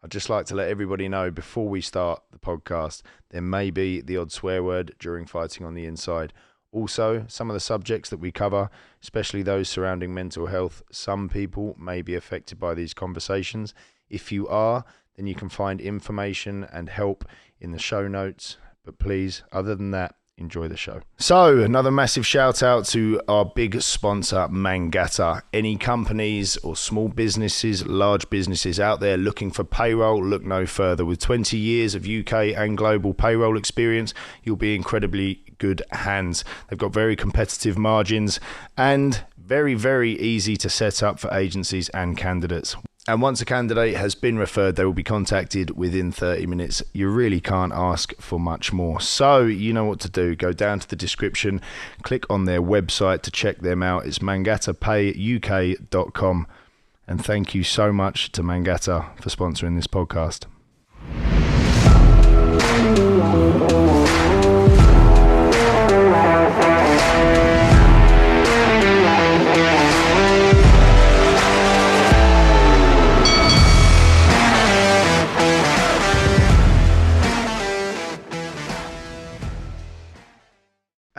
I'd just like to let everybody know before we start the podcast, there may be the odd swear word during Fighting on the Inside. Also, some of the subjects that we cover, especially those surrounding mental health, some people may be affected by these conversations. If you are, then you can find information and help in the show notes. But please, other than that, enjoy the show. So, another massive shout out to our big sponsor, Mangata. Any companies or small businesses, large businesses out there looking for payroll, look no further. With 20 years of UK and global payroll experience, you'll be in incredibly good hands. They've got very competitive margins and very, very easy to set up for agencies and candidates. And once a candidate has been referred, they will be contacted within 30 minutes. You really can't ask for much more. So you know what to do. Go down to the description, click on their website to check them out. It's mangatapayuk.com. And thank you so much to Mangata for sponsoring this podcast.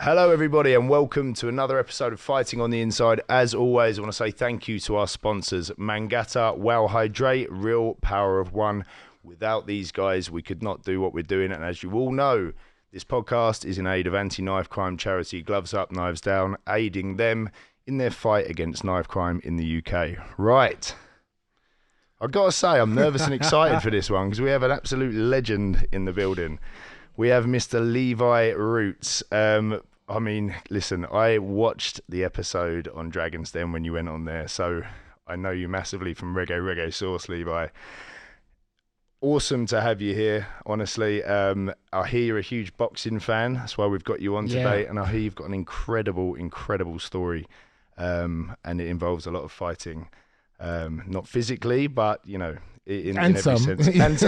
Hello everybody and welcome to another episode of Fighting on the Inside. As always, I want to say thank you to our sponsors, Mangata, Hydrate, real power of one. Without these guys, we could not do what we're doing. And as you all know, this podcast is in aid of anti-knife crime charity Gloves Up, Knives Down, aiding them in their fight against knife crime in the UK. Right. I've got to say, I'm nervous and excited for this one because we have an absolute legend in the building. We have Mr. Levi Roots. I mean, listen, I watched the episode on Dragon's Den when you went on there, so I know you massively from Reggae Sauce, Levi. Awesome to have you here, honestly. I hear you're a huge boxing fan. That's why we've got you on today. And I hear you've got an incredible story, and it involves a lot of fighting. Not physically, but, you know, in every sense. And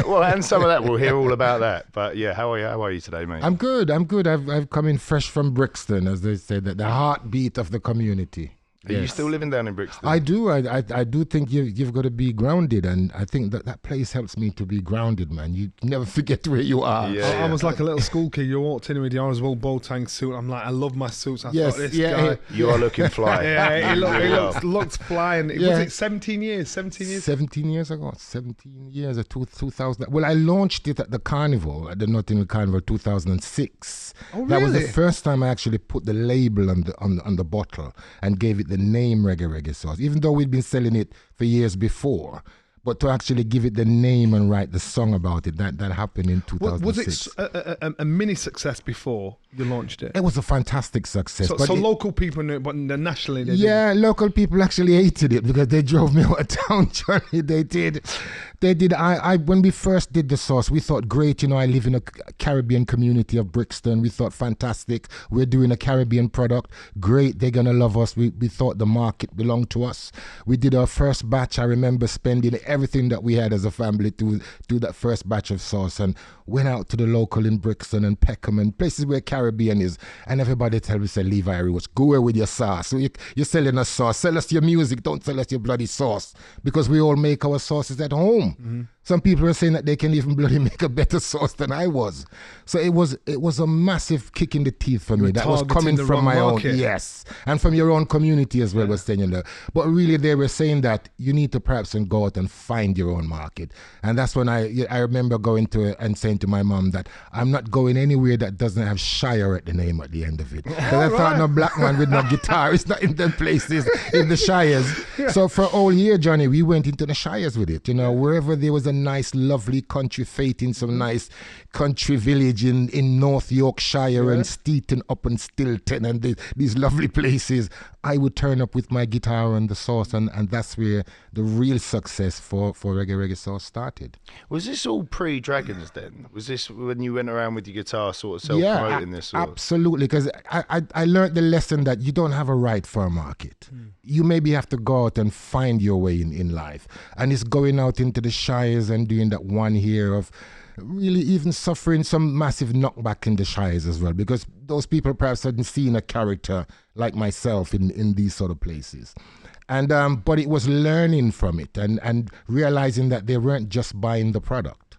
some of that, we'll hear all about that. But yeah, how are you today, mate? I'm good. I've come in fresh from Brixton, as they say, the heartbeat of the community. Are you still living down in Brixton? I do. I do think you've got to be grounded, and I think that place helps me to be grounded, man. You never forget where you are. I was like a little school kid. You walked in with the Orange bow-tie suit. I'm like, I love my suits. I thought this guy. You are looking fly. He looked fly. And was it 17 years? 17 years? 17 years ago. 17 years of 2000. Well, I launched it at the Carnival, at the Notting Hill Carnival 2006. Oh, really? That was the first time I actually put the label on the bottle and gave it the name Reggae Sauce, even though we'd been selling it for years before. But to actually give it the name and write the song about it, that happened in 2006. Was it a mini success before you launched it? It was a fantastic success. So local people knew it, but nationally they didn't. Local people actually hated it because they drove me out of town, Johnny. They did. When we first did the sauce, we thought, great, I live in a Caribbean community of Brixton. We thought, fantastic, we're doing a Caribbean product. Great, they're going to love us. We thought the market belonged to us. We did our first batch. I remember spending everything that we had as a family to do that first batch of sauce, and went out to the local in Brixton and Peckham and places where Caribbean is, and everybody tell me, say, Levi Roots, go away with your sauce. So you're selling a sauce, sell us your music, don't sell us your bloody sauce, because we all make our sauces at home. Mm-hmm. Some people are saying that they can even bloody make a better sauce than I was. So it was a massive kick in the teeth for me. That was coming from my own, yes, and from your own community as well. Was saying that, but really they were saying that you need to perhaps go out and find your own market. And that's when I remember going to and saying to my mom that I'm not going anywhere that doesn't have Shire at the name at the end of it. Because I thought no black man with no guitar is not in them places in the Shires. So for all year, Johnny, we went into the Shires with it. Wherever there was a nice, lovely country fete in some nice country village in North Yorkshire and Steeton up and Stilton and these lovely places, I would turn up with my guitar and the sauce, and that's where the real success for Reggae Sauce started. Was this all pre-Dragons then? Was this when you went around with your guitar sort of self-promoting this? Absolutely, because I learned the lesson that you don't have a right for a market. You maybe have to go out and find your way in life. And it's going out into the Shires and doing that 1 year of really even suffering some massive knockback in the Shires as well, because those people perhaps hadn't seen a character like myself in these sort of places. And but it was learning from it and realizing that they weren't just buying the product.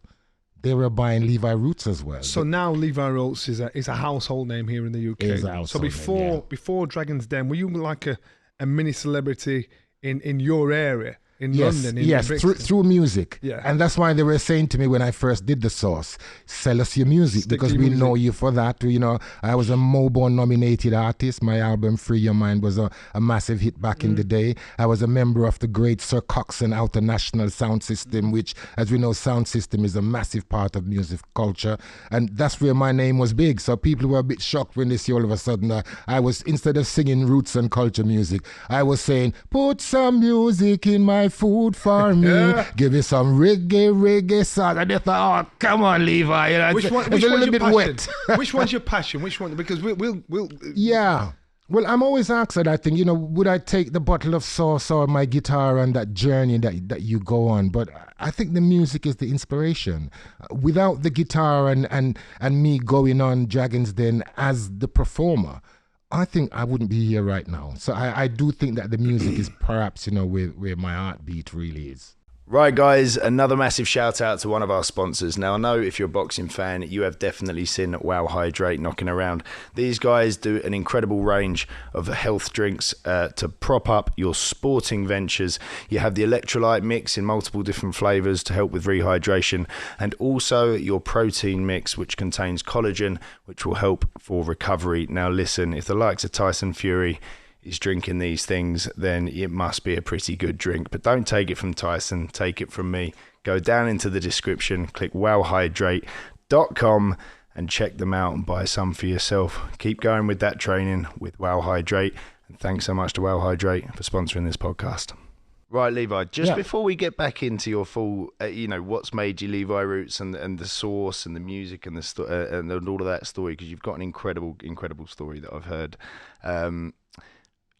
They were buying Levi Roots as well. So now Levi Roots is a household name here in the UK. Is a household name, before Dragon's Den, were you like a mini celebrity in your area? In London, yes, through music. Yeah. And that's why they were saying to me when I first did the source, sell us your music, because we know you for that. You know, I was a Mobo nominated artist. My album Free Your Mind was a massive hit back in the day. I was a member of the great Sir Coxsone Outer National Sound System, which, as we know, sound system is a massive part of music culture. And that's where my name was big. So people were a bit shocked when they see all of a sudden I was, instead of singing roots and culture music, I was saying, put some music in my food for me, give me some reggae song. And they thought, oh, come on, Levi. You know, which one's your passion? Which one's your passion? Which one? Because we'll yeah. Well, I'm always asked that. I think, you know, would I take the bottle of sauce or my guitar and that journey that you go on? But I think the music is the inspiration. Without the guitar and me going on Dragon's Den as the performer, I think I wouldn't be here right now. So I do think that the music is perhaps, you know, where my heartbeat really is. Right, guys, another massive shout out to one of our sponsors. Now, I know if you're a boxing fan, you have definitely seen Wow Hydrate knocking around. These guys do an incredible range of health drinks to prop up your sporting ventures. You have the electrolyte mix in multiple different flavors to help with rehydration, and also your protein mix, which contains collagen, which will help for recovery. Now, listen, if the likes of Tyson Fury is drinking these things, then it must be a pretty good drink. But don't take it from Tyson, take it from me. Go down into the description, click wowhydrate.com and check them out and buy some for yourself. Keep going with that training with Wow Hydrate. And thanks so much to Wow Hydrate for sponsoring this podcast. Right, Levi, just before we get back into your full, you know, what's made you Levi Roots and the source and the music and and all of that story, because you've got an incredible story that I've heard.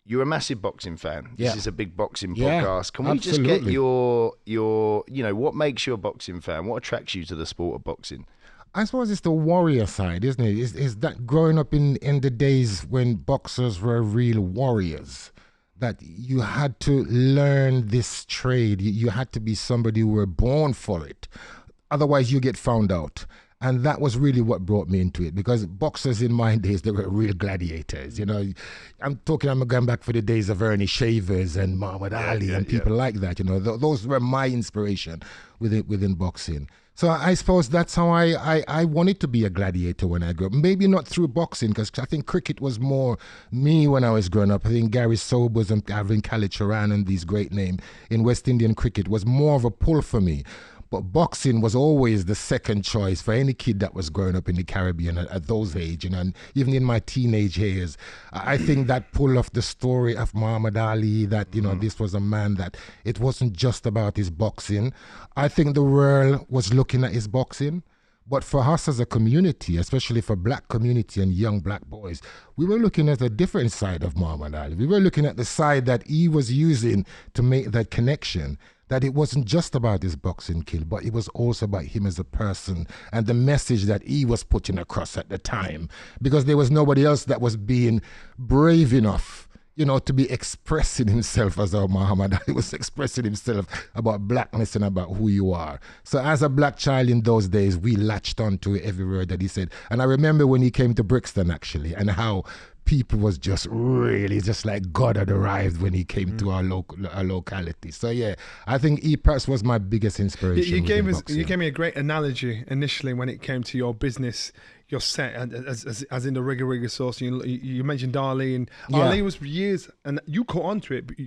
You're a massive boxing fan. This is a big boxing podcast. Can we just get your, you know, what makes you a boxing fan? What attracts you to the sport of boxing? I suppose it's the warrior side, isn't it? Is that growing up in the days when boxers were real warriors, that you had to learn this trade. You had to be somebody who were born for it. Otherwise, you get found out. And that was really what brought me into it, because boxers in my days, they were real gladiators. You know, I'm going back for the days of Ernie Shavers and Muhammad Ali and people like that. You know, those were my inspiration within boxing. So I suppose that's how I wanted to be a gladiator when I grew up. Maybe not through boxing, because I think cricket was more me when I was growing up. I think Gary Sobers and Alvin Kalicharan and these great names in West Indian cricket was more of a pull for me. But boxing was always the second choice for any kid that was growing up in the Caribbean at those age, you know, and even in my teenage years. I think that pull of the story of Muhammad Ali, that, you know, this was a man that it wasn't just about his boxing. I think the world was looking at his boxing. But for us as a community, especially for black community and young black boys, we were looking at a different side of Muhammad Ali. We were looking at the side that he was using to make that connection. That it wasn't just about his boxing kill, but it was also about him as a person and the message that he was putting across at the time. Because there was nobody else that was being brave enough, you know, to be expressing himself as how Muhammad Ali was expressing himself about blackness and about who you are. So as a black child in those days, we latched onto every word that he said. And I remember when he came to Brixton, actually, and how people was just really just like God had arrived when he came to our locality. So yeah, I he perhaps was my biggest inspiration. You gave me a great analogy initially when it came to your business, your set, as in the rigor sauce. You mentioned Ali, and Ali was for years, and you caught onto it. But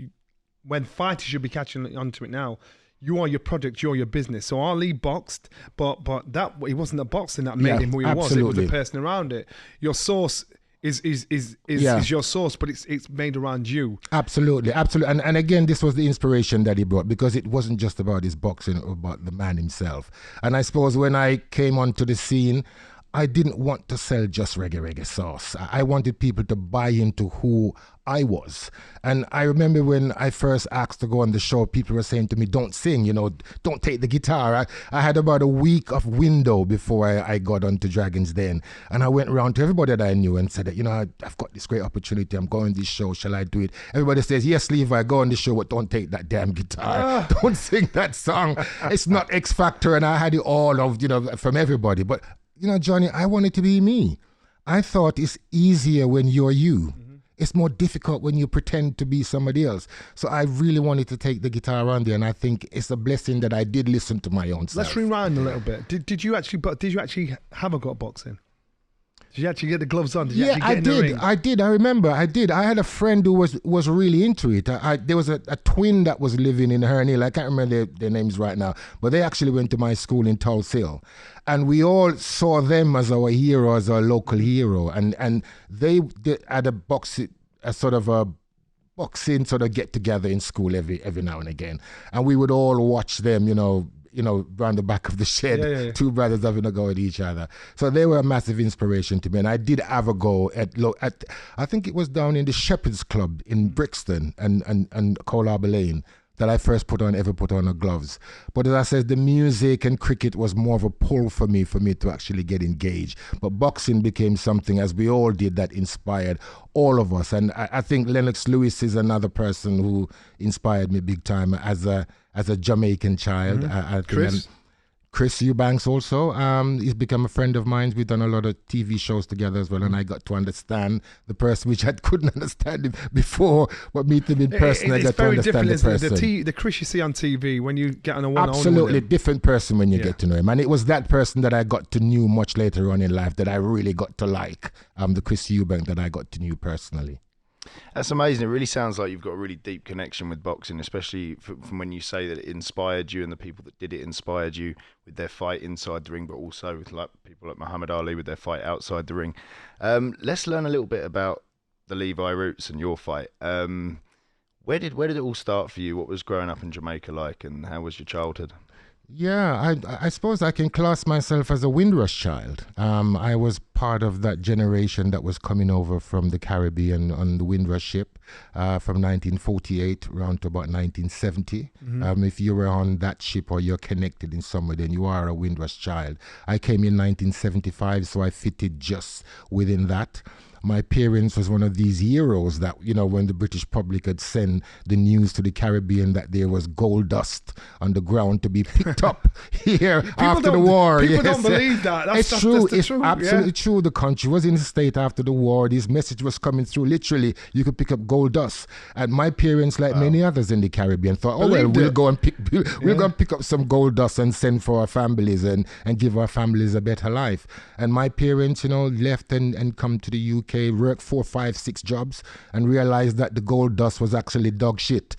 when fighters should be catching onto it now. You are your product, you're your business. So Ali boxed, but that it wasn't the boxing that made him who he was. It was the person around it. Your source is your source, but it's made around you. Absolutely. And again, this was the inspiration that he brought, because it wasn't just about his boxing, or about the man himself. And I suppose when I came onto the scene, I didn't want to sell just reggae sauce. I wanted people to buy into who I was. And I remember when I first asked to go on the show, people were saying to me, don't sing, don't take the guitar. I had about a week of window before I got onto Dragon's Den. And I went around to everybody that I knew and said, I've got this great opportunity. I'm going to this show. Shall I do it? Everybody says, yes, Levi, go on the show, but don't take that damn guitar. Don't sing that song. It's not X Factor. And I had it all from everybody. But, Johnny, I wanted to be me. I thought it's easier when you're you. It's more difficult when you pretend to be somebody else. So I really wanted to take the guitar on there, and I think it's a blessing that I did listen to my own self. Let's rewind a little bit. Did you actually have a go at boxing? Did you actually get the gloves on? Did you actually get in the ring? I did. I remember. I did. I had a friend who was really into it. There was a twin that was living in Herne Hill. I can't remember their names right now, but they actually went to my school in Tulse Hill. And we all saw them as our hero, as our local hero. And they had a boxing sort of get together in school every now and again. And we would all watch them, around the back of the shed, two brothers having a go at each other. So they were a massive inspiration to me. And I did have a go at I think it was down in the Shepherd's Club in Brixton and Cole Harbour Lane that I first ever put on the gloves. But as I said, the music and cricket was more of a pull for me to actually get engaged. But boxing became something, as we all did, that inspired all of us. And I think Lennox Lewis is another person who inspired me big time as a Jamaican child. Chris Eubanks also, he's become a friend of mine. We've done a lot of TV shows together as well, and I got to understand the person, which I couldn't understand him before, but meeting him in person, I got to understand the person. The Chris you see on TV, when you get on a one-on-one absolutely with him. Different person when you get to know him. And it was that person that I got to know much later on in life that I really got to like, the Chris Eubank that I got to know personally. That's amazing. It really sounds like you've got a really deep connection with boxing, especially from when you say that it inspired you and the people that did it inspired you with their fight inside the ring, but also with people like Muhammad Ali with their fight outside the ring. Let's learn a little bit about the Levi Roots and your fight. Where did it all start for you? What was growing up in Jamaica like, and how was your childhood? Yeah, I suppose I can class myself as a Windrush child. I was part of that generation that was coming over from the Caribbean on the Windrush ship from 1948 around to about 1970. If you were on that ship or you're connected in some way, then you are a Windrush child. I came in 1975, so I fitted just within that. My parents was one of these heroes that, when the British public had sent the news to the Caribbean that there was gold dust on the ground to be picked up here after the war. People don't believe that. It's true. It's absolutely true. The country was in a state after the war. This message was coming through. Literally, you could pick up gold dust. And my parents, like many others in the Caribbean, thought, we'll go and pick up some gold dust and send for our families and give our families a better life. And my parents, left and come to the UK. Worked 4, 5, 6 jobs and realized that the gold dust was actually dog shit.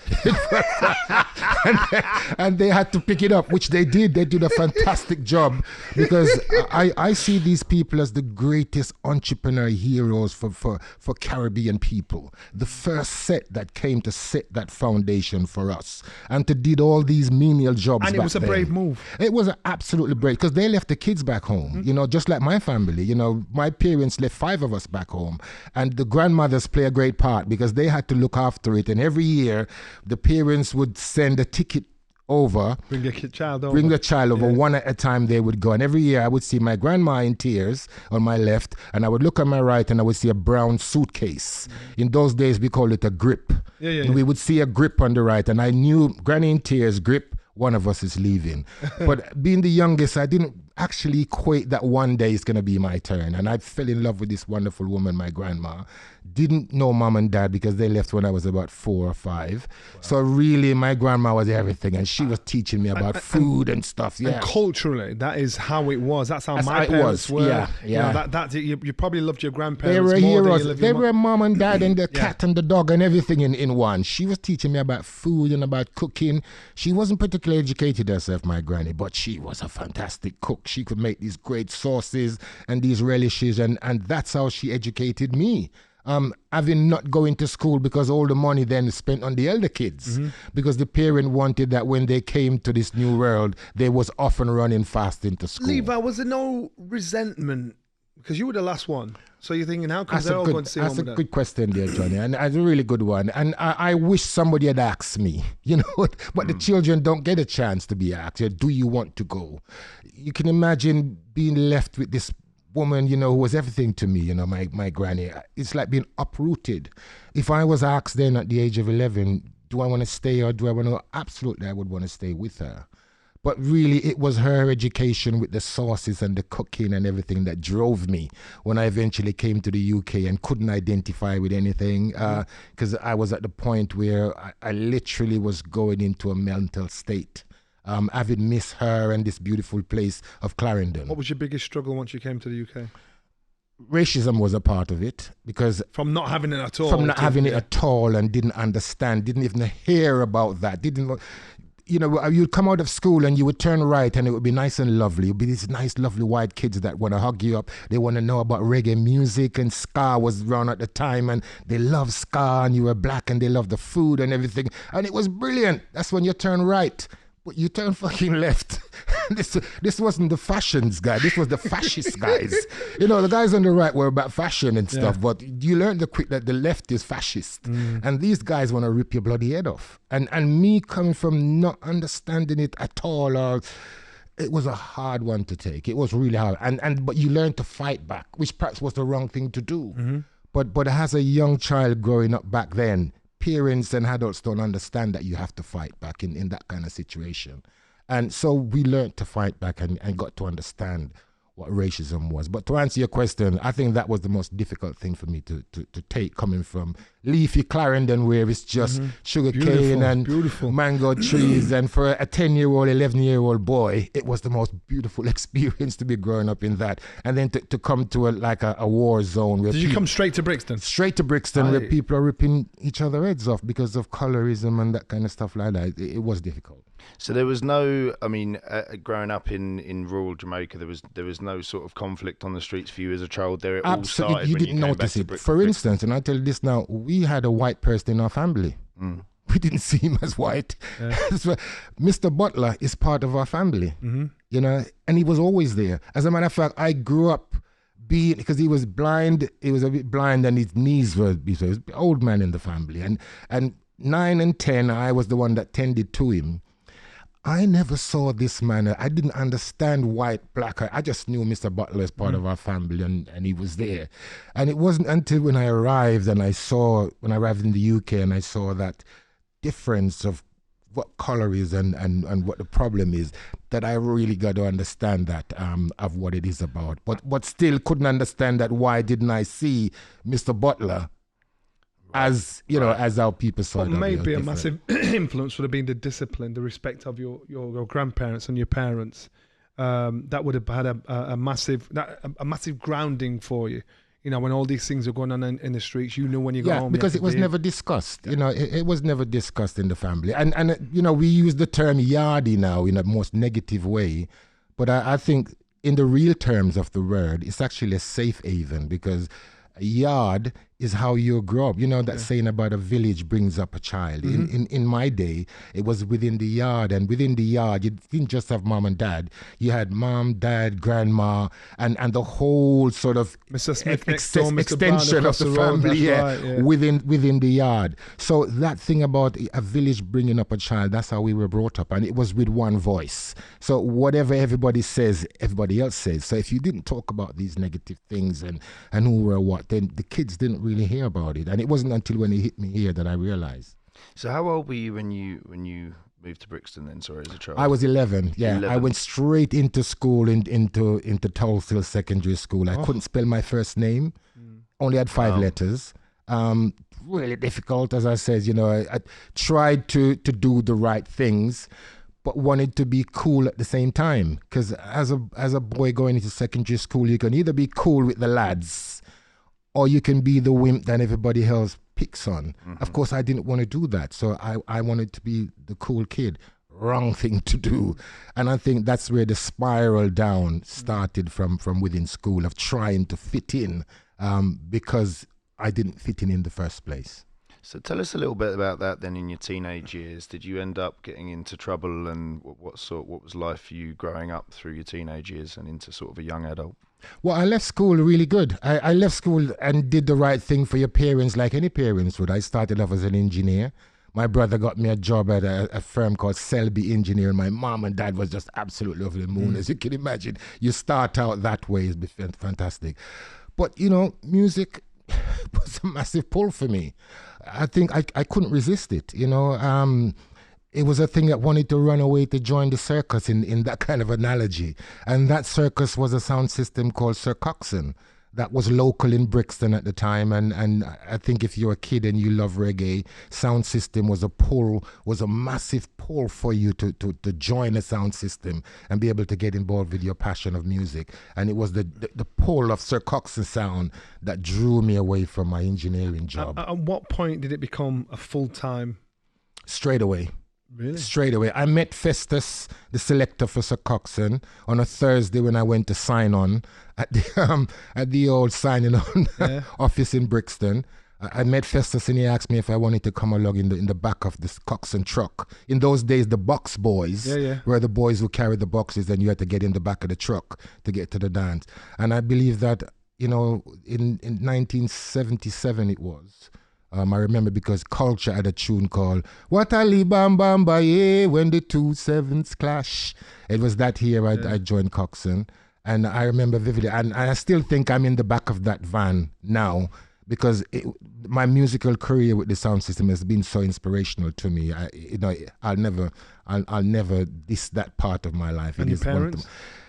and they had to pick it up, which they did. They did a fantastic job, because I see these people as the greatest entrepreneur heroes for Caribbean people. The first set that came to set that foundation for us and to did all these menial jobs. And it was a brave move. It was absolutely brave, because they left the kids back home, just like my family. My parents left 5 of us back home. And the grandmothers play a great part, because they had to look after it. And every year, the parents would send a ticket over. Bring the child over. One at a time they would go. And every year I would see my grandma in tears on my left, and I would look on my right and I would see a brown suitcase. In those days, we call it a grip. We would see a grip on the right, and I knew Granny in tears, grip, one of us is leaving. But being the youngest, I didn't actually equate that one day is going to be my turn. And I fell in love with this wonderful woman, my grandma. Didn't know mom and dad because they left when I was about 4 or 5. Wow. So really, my grandma was everything, and she was teaching me about food and stuff. Yeah. And culturally, that is how it was. That's how my parents were. Yeah. You probably loved your grandparents. They were heroes. They were mom and dad and the cat and the dog and everything in one. She was teaching me about food and about cooking. She wasn't particularly educated herself, my granny, but she was a fantastic cook. She could make these great sauces and these relishes, and that's how she educated me. Having not going to school, because all the money then is spent on the elder kids, because the parent wanted that when they came to this new world, they was often running fast into school. Levi, was there no resentment Because you were the last one. So you're thinking, how come they're all going to see That's a good question there, Johnny, and it's a really good one. And I wish somebody had asked me, but the children don't get a chance to be asked, do you want to go? You can imagine being left with this woman, who was everything to me, my granny. It's like being uprooted. If I was asked then at the age of 11, do I want to stay or do I want to? Absolutely, I would want to stay with her. But really, it was her education with the sauces and the cooking and everything that drove me when I eventually came to the UK and couldn't identify with anything because I was at the point where I literally was going into a mental state, having missed her and this beautiful place of Clarendon. What was your biggest struggle once you came to the UK? Racism was a part of it because from not having it at all. From not having it at all and didn't understand, didn't even hear about that, you'd come out of school and you would turn right and it would be nice and lovely. It would be these nice, lovely white kids that want to hug you up. They want to know about reggae music, and ska was around at the time and they loved ska, and you were black and they loved the food and everything. And it was brilliant. That's when you turn right. But you turn fucking left. This wasn't the fashions guy. This was the fascist guys. The guys on the right were about fashion and stuff, but you learn quick that the left is fascist. And these guys want to rip your bloody head off. And me coming from not understanding it at all, it was a hard one to take. It was really hard. But you learn to fight back, which perhaps was the wrong thing to do. Mm-hmm. But as a young child growing up back then, parents and adults don't understand that you have to fight back in that kind of situation. And so we learned to fight back and got to understand what racism was. But to answer your question, I think that was the most difficult thing for me to take, coming from leafy Clarendon, where it's just sugar cane and mango trees. And for a 10-year-old, 11-year-old boy, it was the most beautiful experience to be growing up in that. And then to come to a war zone. Where Did you come straight to Brixton? Straight to Brixton, where people are ripping each other heads off because of colorism and that kind of stuff like that. It was difficult. So there was no, growing up in rural Jamaica, there was no sort of conflict on the streets for you as a child there. It Absolutely, all started you when didn't you came notice back it. For instance, and I tell you this now, we had a white person in our family. We didn't see him as white. So, Mr. Butler is part of our family, and he was always there. As a matter of fact, I grew up because he was blind. He was a bit blind, and his knees were. He was an old man in the family, and 9 and 10, I was the one that tended to him. I never saw this man. I didn't understand white, black. I just knew Mr. Butler as part of our family, and he was there. And it wasn't until when I arrived in the UK and I saw that difference of what color is and what the problem is, that I really got to understand that of what it is about. But still couldn't understand that. Why didn't I see Mr. Butler as as our people saw it? Maybe a massive influence would have been the discipline, the respect of your grandparents and your parents. That would have had a massive grounding for you. When all these things are going on in the streets, when you go home. Because it was never discussed. It was never discussed in the family. And we use the term yardie now in a most negative way. But I think in the real terms of the word, it's actually a safe haven, because a yard is how you grow up. That saying about a village brings up a child. In my day, it was within the yard, and within the yard, you didn't just have mom and dad. You had mom, dad, grandma, and the whole sort of extension of the family within the yard. So that thing about a village bringing up a child, that's how we were brought up, and it was with one voice. So whatever everybody says, everybody else says. So if you didn't talk about these negative things and who were what, then the kids didn't really hear about it. And it wasn't until when it hit me here that I realized. So how old were you when you moved to Brixton then, as a child? I was 11, 11. I went straight into school, into Tulsa Secondary School. I couldn't spell my first name. Only had 5 letters. Really difficult, as I said. I tried to do the right things, but wanted to be cool at the same time. Because as a boy going into secondary school, you can either be cool with the lads, or you can be the wimp that everybody else picks on. Of course, I didn't want to do that. So I wanted to be the cool kid. Wrong thing to do. And I think that's where the spiral down started from within school, of trying to fit in, because I didn't fit in the first place. So tell us a little bit about that then in your teenage years. Did you end up getting into trouble, and what was life for you growing up through your teenage years and into sort of a young adult? Well, I left school really good. I left school and did the right thing for your parents like any parents would. I started off as an engineer. My brother got me a job at a firm called Selby Engineering. My mom and dad was just absolutely over the moon, as you can imagine. You start out that way, it's fantastic. But, you know, music was a massive pull for me. I think I couldn't resist it, you know. It was a thing that wanted to run away to join the circus in that kind of analogy. And that circus was a sound system called Sir Coxsone that was local in Brixton at the time. And I think if you're a kid and you love reggae, sound system was a massive pull for you to join a sound system and be able to get involved with your passion of music. And it was the pull of Sir Coxsone sound that drew me away from my engineering job. At what point did it become a full-time? Straight away. Really? Straight away. I met Festus, the selector for Sir Coxsone, on a Thursday when I went to sign on at the old signing on office in Brixton. I met Festus and he asked me if I wanted to come along in the back of this Coxsone truck. In those days, the box boys were the boys who carried the boxes, and you had to get in the back of the truck to get to the dance. And I believe that, you know, in 1977 it was. I remember because Culture had a tune called What Ali Bam Bam Ba Ye When the Two Sevens Clash. It was that year I joined Coxsone, and I remember vividly, and I still think I'm in the back of that van now because my musical career with the sound system has been so inspirational to me. I'll never diss that part of my life. And your parents?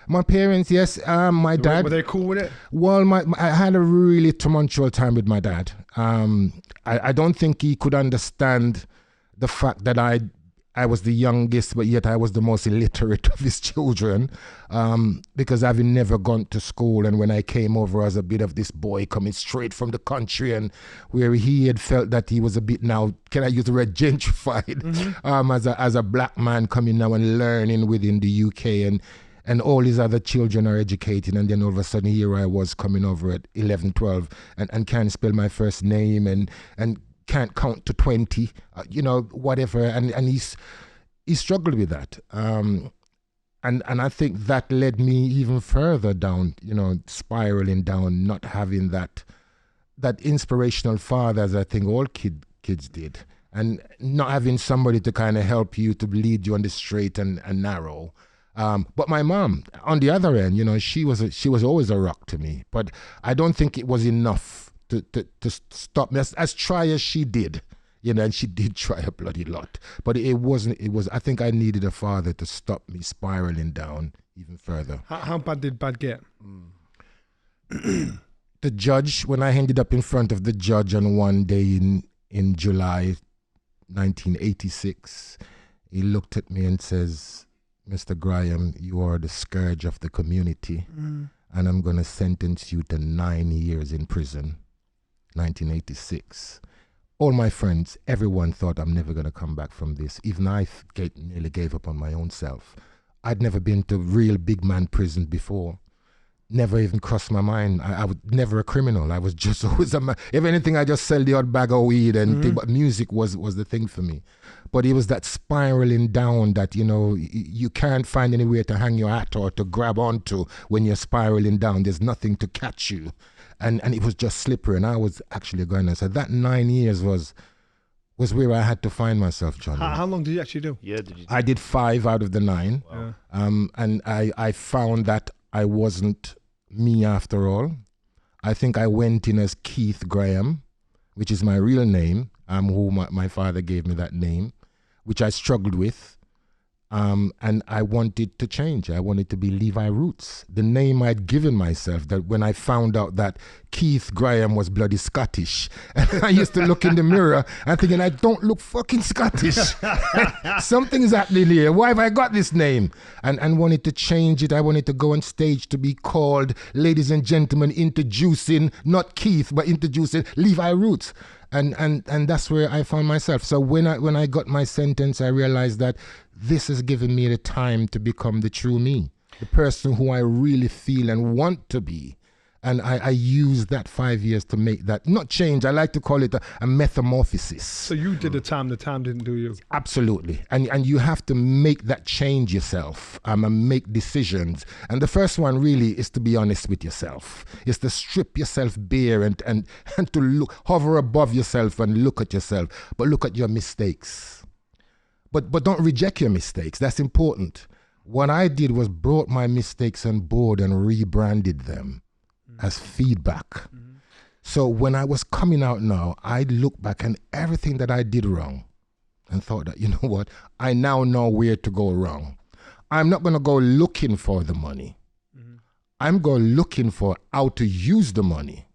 My parents, yes. My dad. Were they cool with it? Well, I had a really tumultuous time with my dad. I don't think he could understand the fact that I was the youngest, but yet I was the most illiterate of his children, because having never gone to school, and when I came over as a bit of this boy coming straight from the country, and where he had felt that he was a bit now, can I use the word gentrified, as a black man coming now and learning within the UK, and all his other children are educated, and then all of a sudden here I was coming over at 11, 12 and can't spell my first name and can't count to 20, whatever. And he struggled with that. And I think that led me even further down, spiraling down, not having that inspirational father as I think all kids did, and not having somebody to kind of help you, to lead you on the straight and narrow. But my mom, on the other end, she was always a rock to me. But I don't think it was enough to stop me as try as she did, and she did try a bloody lot. But it wasn't. It was. I think I needed a father to stop me spiraling down even further. How bad did bad get? The judge, when I ended up in front of the judge on one day in July 1986, he looked at me and says, Mr. Graham, you are the scourge of the community, and I'm going to sentence you to 9 years in prison. 1986. All my friends, everyone thought I'm never going to come back from this. Even I nearly gave up on my own self. I'd never been to real big man prison before. Never even crossed my mind. I was never a criminal. I was just always if anything, I just sell the odd bag of weed and thing, but music was the thing for me. But it was that spiraling down that, you can't find anywhere to hang your hat or to grab onto when you're spiraling down. There's nothing to catch you. And it was just slippery. And I was actually going to say that 9 years was where I had to find myself, John. How long did you actually do? Yeah, did you? I did 5 out of the 9. Wow. And I found that I wasn't me after all. I think I went in as Keith Graham, which is my real name, who my father gave me that name, which I struggled with. And I wanted to change. I wanted to be Levi Roots, the name I'd given myself, that when I found out that Keith Graham was bloody Scottish. And I used to look in the mirror and thinking, I don't look fucking Scottish. Something's happening here. Why have I got this name? And wanted to change it. I wanted to go on stage to be called, ladies and gentlemen, introducing, not Keith, but introducing Levi Roots. And that's where I found myself. So when I got my sentence, I realized that this has given me the time to become the true me, the person who I really feel and want to be. And I used that 5 years to make that, not change, I like to call it a metamorphosis. So you did the time didn't do you. Absolutely. And you have to make that change yourself and make decisions. And the first one really is to be honest with yourself. Is to strip yourself bare and to hover above yourself and look at yourself, but look at your mistakes. But don't reject your mistakes. That's important. What I did was brought my mistakes on board and rebranded them as feedback. So when I was coming out now, I look back and everything that I did wrong and thought that, you know what, I now know where to go wrong. I'm not going to go looking for the money. I'm going looking for how to use the money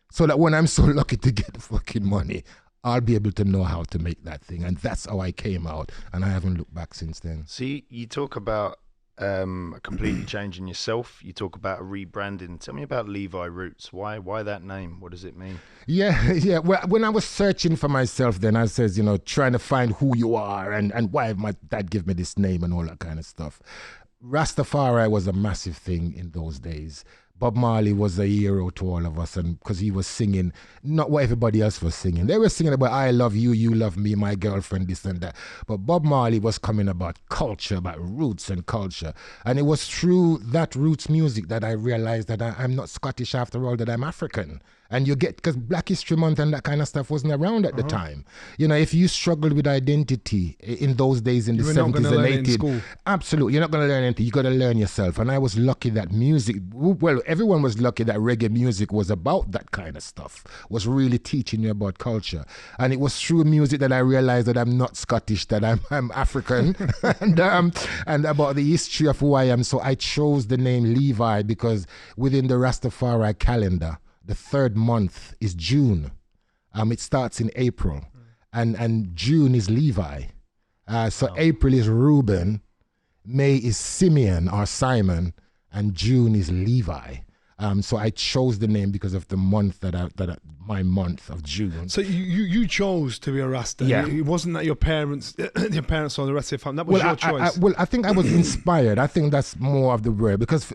so that when I'm so lucky to get the fucking money, I'll be able to know how to make that thing. And that's how I came out. And I haven't looked back since then. See, you talk about completely changing yourself. You talk about rebranding. Tell me about Levi Roots. Why that name? What does it mean? Yeah. Well, when I was searching for myself, then I says, trying to find who you are and why my dad gave me this name and all that kind of stuff. Rastafari was a massive thing in those days. Bob Marley was a hero to all of us, and because he was singing not what everybody else was singing. They were singing about I love you, you love me, my girlfriend, this and that. But Bob Marley was coming about culture, about roots and culture. And it was through that roots music that I realized that I'm not Scottish after all, that I'm African. And you get, because Black History Month and that kind of stuff wasn't around at the time. If you struggled with identity in those days in the 70s and 80s, absolutely, you're not going to learn anything. You got to learn yourself. And I was lucky that music, well, everyone was lucky that reggae music was about that kind of stuff, was really teaching you about culture. And it was through music that I realized that I'm not Scottish, that I'm African, and about the history of who I am. So I chose the name Levi because within the Rastafari calendar, the third month is June. It starts in April, and June is Levi. So April is Reuben, May is Simeon or Simon, and June is Levi. So I chose the name because of the month my month of June. So you chose to be a Rasta. Yeah. It wasn't that your parents or the rest of your family. That was your choice. I think I was inspired. I think that's more of the word, because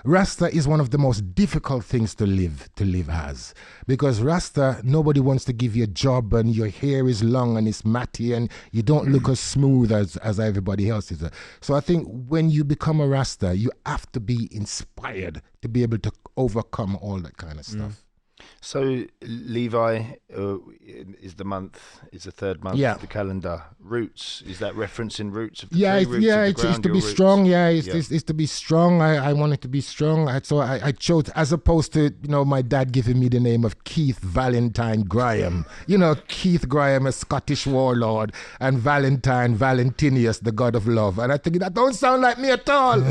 Rasta is one of the most difficult things to live as, because Rasta, nobody wants to give you a job, and your hair is long and it's matty and you don't look as smooth as everybody else is. So I think when you become a Rasta, you have to be inspired to be able to overcome all that kind of stuff. So Levi is the third month of the calendar. Roots, is that referencing roots of the tree? It's to be strong. It's to be strong. I wanted to be strong. So I chose, as opposed to my dad giving me the name of Keith Valentine Graham. Keith Graham, a Scottish warlord, and Valentinius, the god of love. And I think that don't sound like me at all.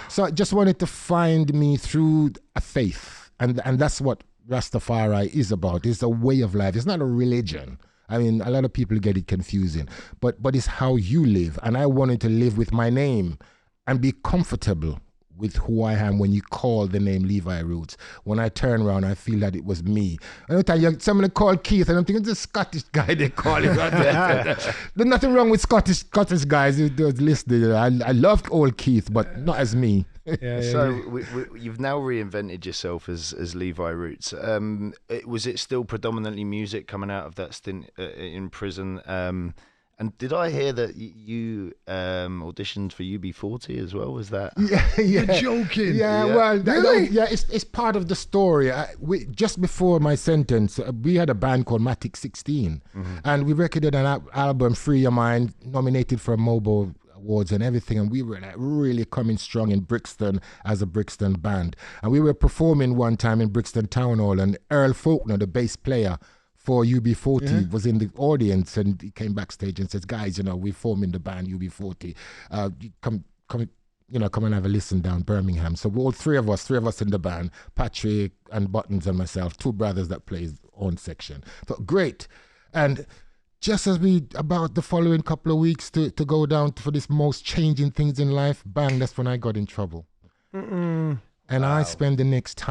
So I just wanted to find me through a faith. And that's what Rastafari is about. It's a way of life. It's not a religion. I mean, a lot of people get it confusing. But it's how you live. And I wanted to live with my name and be comfortable with who I am when you call the name Levi Roots. When I turn around, I feel that it was me. Somebody called Keith, and I'm thinking, it's a Scottish guy they call him. There's nothing wrong with Scottish guys who listening. I love old Keith, but not as me. You've now reinvented yourself as Levi Roots. Was it still predominantly music coming out of that stint in prison? And did I hear that you auditioned for UB40 as well? Was that? Yeah. You're joking. Really? It's part of the story. Just before my sentence, we had a band called Matic 16, and we recorded an album, Free Your Mind, nominated for a Mobo Awards and everything, and we were really coming strong in Brixton as a Brixton band. And we were performing one time in Brixton Town Hall, and Earl Faulkner, the bass player for UB40, was in the audience, and he came backstage and says, guys, we're forming the band UB40. Come and have a listen down Birmingham. So all three of us in the band, Patrick and Buttons and myself, two brothers that plays own section. So great. And just as we about the following couple of weeks to go down for this most changing things in life, bang, that's when I got in trouble. And I spent the next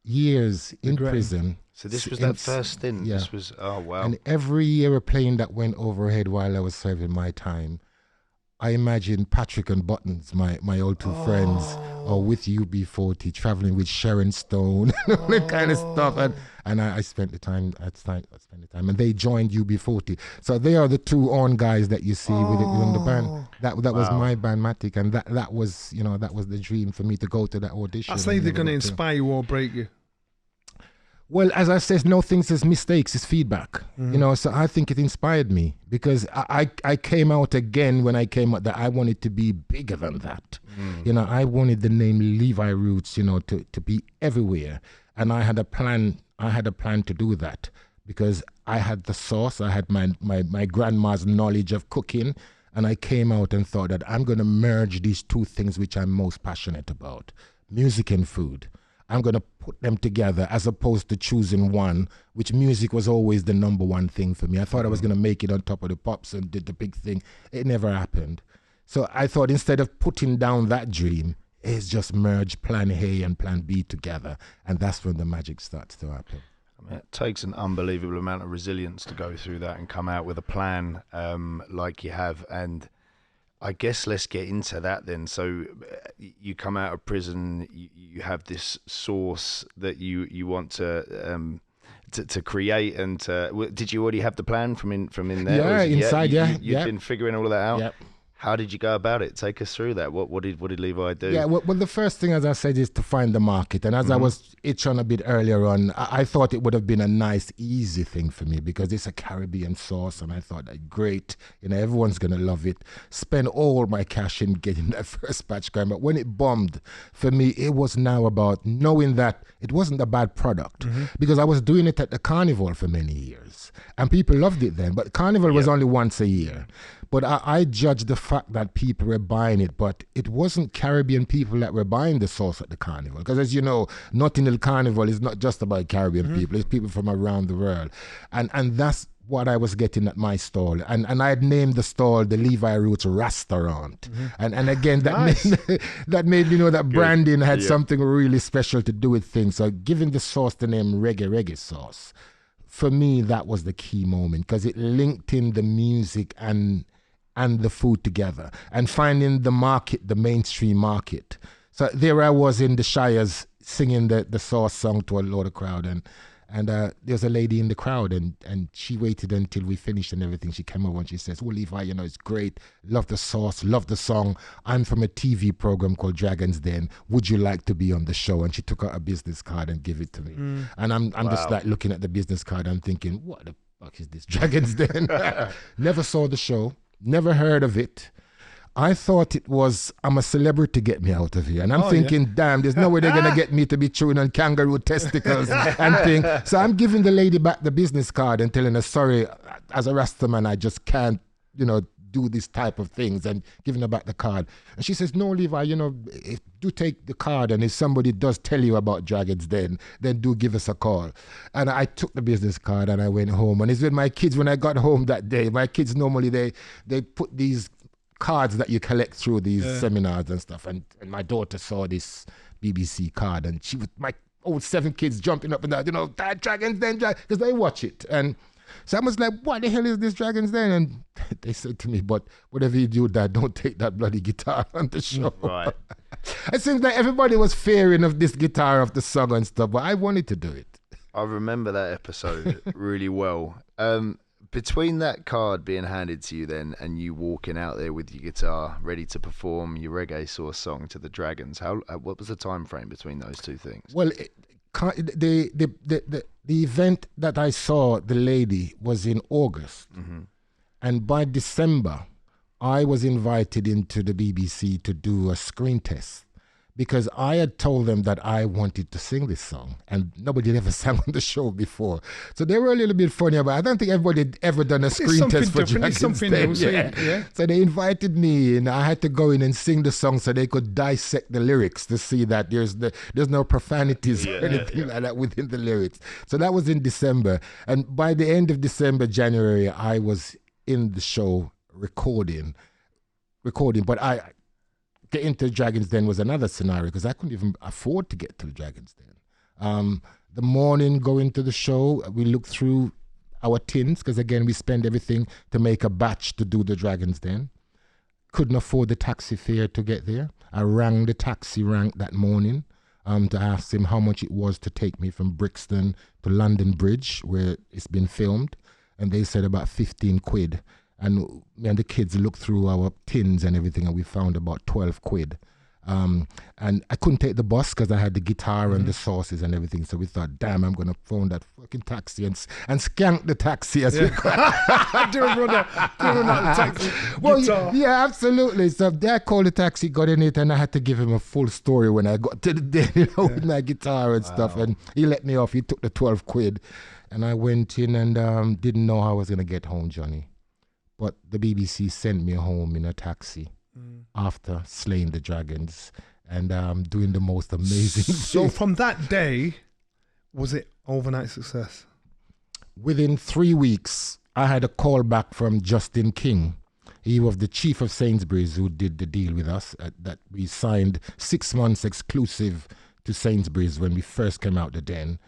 years in prison. So this was that first stint. Yeah. This was, oh wow. And every year a plane that went overhead while I was serving my time, I imagine Patrick and Buttons, my old two friends, or with UB40, traveling with Sharon Stone, all that kind of stuff. And I spent the time, and they joined UB40. So they are the two on guys that you see within the band. That was my band, Matic, and that was, that was the dream for me to go to that audition. That's either going to inspire you or break you. Well, as I said, no things is mistakes, it's feedback. So I think it inspired me because I came out again when I came out that I wanted to be bigger than that. I wanted the name Levi Roots, to be everywhere. And I had a plan to do that because I had the sauce, I had my grandma's knowledge of cooking, and I came out and thought that I'm going to merge these two things which I'm most passionate about, music and food. I'm going to put them together as opposed to choosing one, which music was always the number one thing for me. I thought I was going to make it on top of the pops and did the big thing. It never happened. So I thought instead of putting down that dream, it's just merge plan A and plan B together. And that's when the magic starts to happen. I mean, it takes an unbelievable amount of resilience to go through that and come out with a plan like you have. And I guess let's get into that then. So you come out of prison, you have this source that you want to create, and did you already have the plan from in there? Yeah, inside. You've been figuring all of that out. Yep. How did you go about it? Take us through that. What did Levi do? Yeah, well, the first thing, as I said, is to find the market. And as I was itching a bit earlier on, I thought it would have been a nice, easy thing for me because it's a Caribbean sauce. And I thought, great, everyone's going to love it. Spend all my cash in getting that first batch going. But when it bombed, for me, it was now about knowing that it wasn't a bad product because I was doing it at the Carnival for many years. And people loved it then. But Carnival was only once a year. But I judged the fact that people were buying it, but it wasn't Caribbean people that were buying the sauce at the Carnival. Because as you know, Notting Hill Carnival is not just about Caribbean people, it's people from around the world. And that's what I was getting at my stall. And I had named the stall the Levi Roots Restaurant. And again, that made me know that branding had something really special to do with things. So giving the sauce the name Reggae sauce, for me, that was the key moment because it linked in the music and the food together and finding the market, the mainstream market. So there I was in the Shires singing the sauce song to a lot of crowd, and there was a lady in the crowd and she waited until we finished and everything. She came over and she says, well, Levi, it's great. Love the sauce, love the song. I'm from a TV program called Dragon's Den. Would you like to be on the show? And she took out a business card and gave it to me. And I'm just like looking at the business card and thinking, what the fuck is this Dragon's Den? Never saw the show. Never heard of it. I thought it was, I'm a celebrity, get me out of here. And I'm thinking, damn, there's no way they're going to get me to be chewing on kangaroo testicles and things. So I'm giving the lady back the business card and telling her, sorry, as a Rastaman, I just can't, do this type of things, and giving her back the card. And she says, no, Levi, do take the card, and if somebody does tell you about Dragons then do give us a call. And I took the business card and I went home. And it's with my kids when I got home that day. My kids normally, they put these cards that you collect through these seminars and stuff. And my daughter saw this BBC card and she was, my old 7 kids jumping up and down, that Dragons Den, because they watch it. And so I was like, what the hell is this Dragons Den? And they said to me, but whatever you do, Dad, don't take that bloody guitar on the show. Right. It seems like everybody was fearing of this guitar of the song and stuff, but I wanted to do it. I remember that episode really well. Between that card being handed to you then and you walking out there with your guitar ready to perform your reggae sauce song to the Dragons, what was the time frame between those two things? Well, the event that I saw the lady was in August, and by December I was invited into the BBC to do a screen test because I had told them that I wanted to sing this song and nobody had ever sang on the show before. So they were a little bit funny, but I don't think everybody had ever done a screen test for Dragon's Den. Yeah. So they invited me and I had to go in and sing the song so they could dissect the lyrics to see that there's no profanities or anything like that within the lyrics. So that was in December. And by the end of December, January, I was in the show recording. But getting to Dragon's Den was another scenario because I couldn't even afford to get to the Dragon's Den. The morning going to the show, we looked through our tins because again, we spend everything to make a batch to do the Dragon's Den. couldn't afford the taxi fare to get there. I rang the taxi rank that morning to ask him how much it was to take me from Brixton to London Bridge, where it's been filmed. And they said about 15 quid. And me and the kids looked through our tins and everything, and we found about 12 quid. And I couldn't take the bus because I had the guitar and the sauces and everything. So we thought, damn, I'm going to phone that fucking taxi and skank the taxi. As we call it. Do run out the taxi. Well, guitar. yeah, absolutely. So I called the taxi, got in it, and I had to give him a full story when I got to the day, with my guitar and stuff. And he let me off. He took the 12 quid. And I went in and didn't know how I was going to get home, Johnny. But the BBC sent me home in a taxi after slaying the dragons and doing the most amazing So thing. from that day, was it overnight success? Within 3 weeks, I had a call back from Justin King. He was the chief of Sainsbury's who did the deal with us. That we signed 6 months exclusive to Sainsbury's when we first came out the den.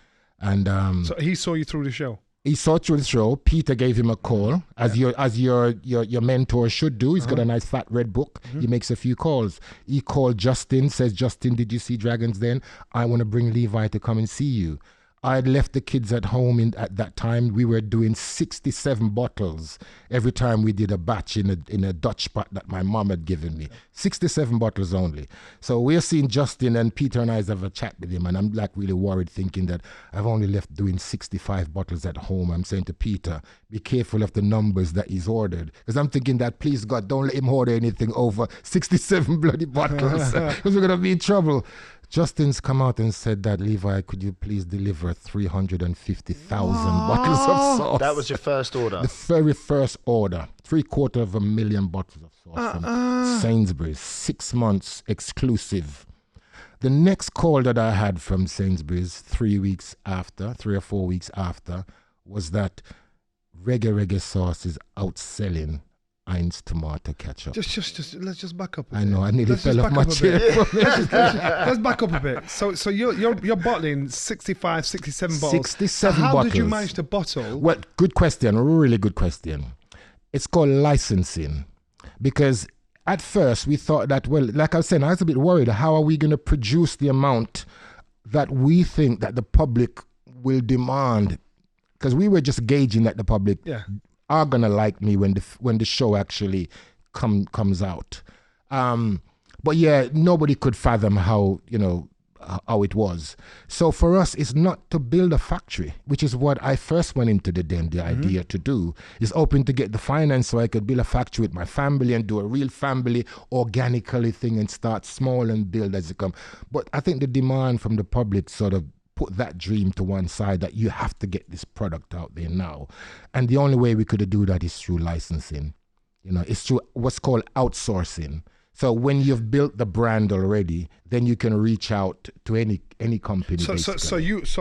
And So he saw you through the show? he saw through the show. Peter gave him a call, as your mentor should do. He's got a nice fat red book. He makes a few calls. He called Justin, says, Justin, did you see Dragons Den? I want to bring Levi to come and see you. I had left the kids at home at that time. We were doing 67 bottles every time we did a batch in a Dutch pot that my mom had given me. 67 bottles only. So we're seeing Justin, and Peter and I have a chat with him, and I'm like really worried, thinking that I've only left doing 65 bottles at home. I'm saying to Peter, be careful of the numbers that he's ordered. Because I'm thinking that, please God, don't let him order anything over 67 bloody bottles, because we're going to be in trouble. Justin's come out and said that, Levi, could you please deliver 350,000 bottles of sauce? That was your first order? The very first order. 750,000 bottles of sauce from Sainsbury's. 6 months exclusive. The next call that I had from Sainsbury's 3 or 4 weeks after, was that Reggae sauce is outselling Heinz tomato ketchup. Let's just back up a bit. I know, I nearly fell off my chair. Let's back up a bit. So you're bottling 65, 67 bottles. 67 so how bottles. did you manage to bottle? Well, good question, really good question. It's called licensing. Because at first we thought that, well, like I was saying, I was a bit worried. How are we going to produce the amount that we think that the public will demand? Because we were just gauging that the public are gonna like me when the show actually comes out. But yeah, nobody could fathom how it was. So for us, it's not to build a factory, which is what I first went into the den. The idea to do is open to get the finance so I could build a factory with my family and do a real family organically thing and start small and build as it comes. But I think the demand from the public sort of put that dream to one side, that you have to get this product out there now. And the only way we could do that is through licensing. It's through what's called outsourcing. So when you've built the brand already, then you can reach out to any company. So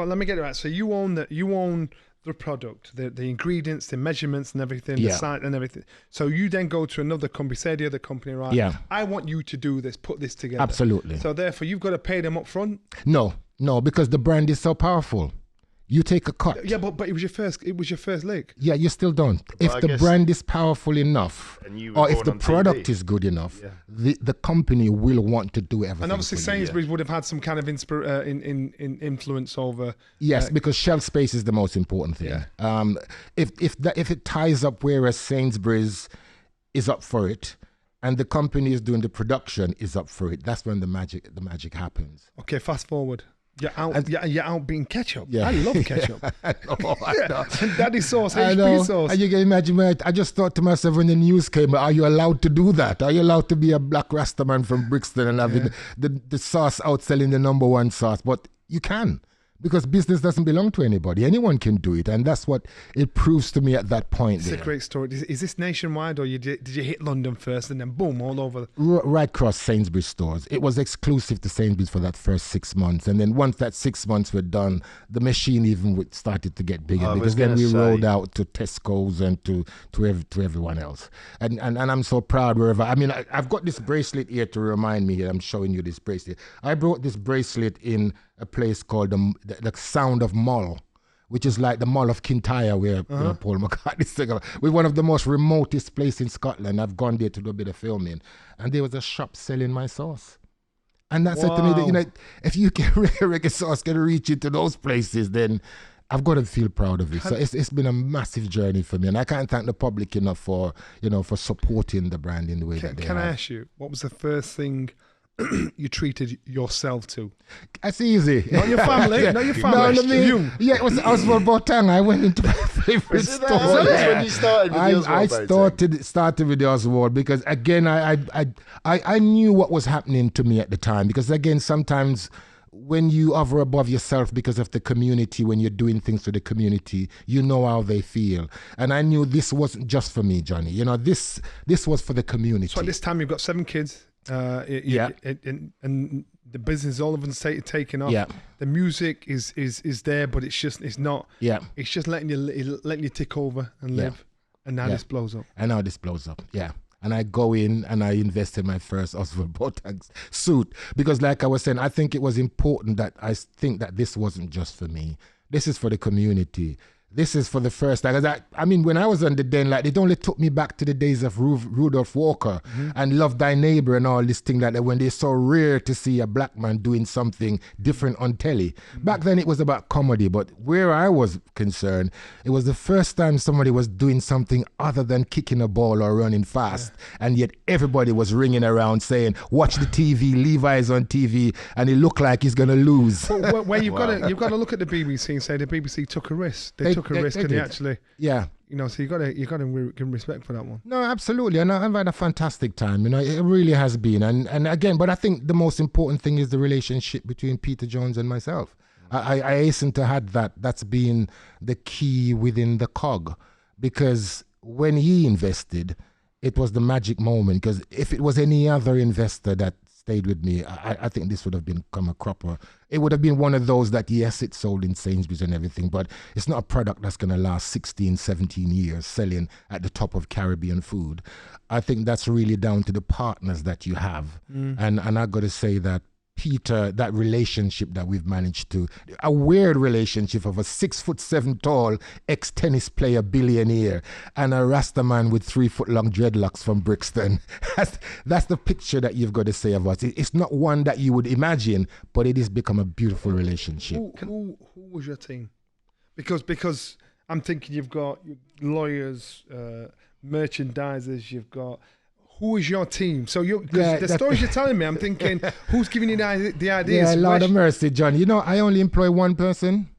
let me get it right. So you own the product, the ingredients, the measurements and everything, the site and everything. So you then go to another company, say the other company, right? Yeah. I want you to do this, put this together. Absolutely. So therefore you've got to pay them up front? No, because the brand is so powerful. You take a cut. Yeah, but it was your first leg. Yeah, you still don't. If the brand is powerful enough, or if the product is good enough, the company will want to do everything. And obviously Sainsbury's would have had some kind of influence over. Yes, because shelf space is the most important thing. Yeah. If it ties up, whereas Sainsbury's is up for it, and the company is doing the production is up for it, that's when the magic happens. Okay, fast forward. You're out being ketchup. Yeah. I love ketchup. I know. Daddy sauce, HP sauce. And you can imagine, I just thought to myself when the news came, are you allowed to do that? Are you allowed to be a black Rastaman from Brixton and having the sauce outselling the number one sauce? But you can. Because business doesn't belong to anybody. Anyone can do it. And that's what it proves to me at that point. It's a great story. Is this nationwide, or did you hit London first and then boom, all over? Right across Sainsbury's stores. It was exclusive to Sainsbury's for that first 6 months. And then once that 6 months were done, the machine even started to get bigger, because then we rolled out to Tesco's and to everyone else. And I'm so proud wherever. I mean, I've got this bracelet here to remind me here. I'm showing you this bracelet. I brought this bracelet in a place called the Sound of Mull, which is like the Mall of Kintyre where you know, Paul McCartney's singing. We're one of the most remotest places in Scotland. I've gone there to do a bit of filming. And there was a shop selling my sauce. And that said to me that, you know, if you can reggae sauce can reach into those places, then I've got to feel proud of it. So it's been a massive journey for me. And I can't thank the public enough for, you know, for supporting the brand in the way that they Can have. I ask you, what was the first thing you treated yourself to? That's easy. Not your family. Not your family. No, You. yeah, it was Oswald Botang. I went into my favorite Is it store. that? That's when you started with the Oswald I voting? started with the Oswald because again, I knew what was happening to me at the time, because again, sometimes when you hover above yourself because of the community, when you're doing things for the community, you know how they feel. And I knew this wasn't just for me, Johnny. You know, this was for the community. So at this time, you've got 7 kids. And the business all of them taking off. Yeah. The music is there, but it's not. Yeah. It's just letting you tick over and live. And now this blows up. And now this blows up. Yeah. And I go in and I invest in my first Oswald Botang suit, because like I was saying, I think it was important that I think that this wasn't just for me. This is for the community. This is for the first time. I mean, when I was on the Den, like, it only took me back to the days of Rudolph Walker and Love Thy Neighbor and all this thing, like that, when they're so rare to see a black man doing something different on telly. Back then it was about comedy, but where I was concerned, it was the first time somebody was doing something other than kicking a ball or running fast. And yet everybody was ringing around saying, watch the TV, Levi's on TV, and it looked like he's going to lose. Where you've got to look at the BBC and say the BBC took a risk. They took a risk, and they actually, yeah, you know. So you got to give them respect for that one. No, absolutely, and I've had a fantastic time. You know, it really has been, and again, but I think the most important thing is the relationship between Peter Jones and myself. I hasten to add that that's been the key within the cog, because when he invested, it was the magic moment. Because if it was any other investor that stayed with me, I think this would have become a cropper. It would have been one of those that, yes, it's sold in Sainsbury's and everything, but it's not a product that's going to last 16, 17 years selling at the top of Caribbean food. I think that's really down to the partners that you have. And I've got to say that Peter, that relationship that we've managed to, a weird relationship of a 6'7" tall ex-tennis player billionaire and a Rasta man with 3 foot long dreadlocks from Brixton. That's the picture that you've got to say of us. It's not one that you would imagine, but it has become a beautiful relationship. Who was your team? Because I'm thinking you've got lawyers, merchandisers, you've got. Who is your team? So the stories you're telling me, I'm thinking, who's giving you the ideas? Yeah, Lord of mercy, John. You know, I only employ one person.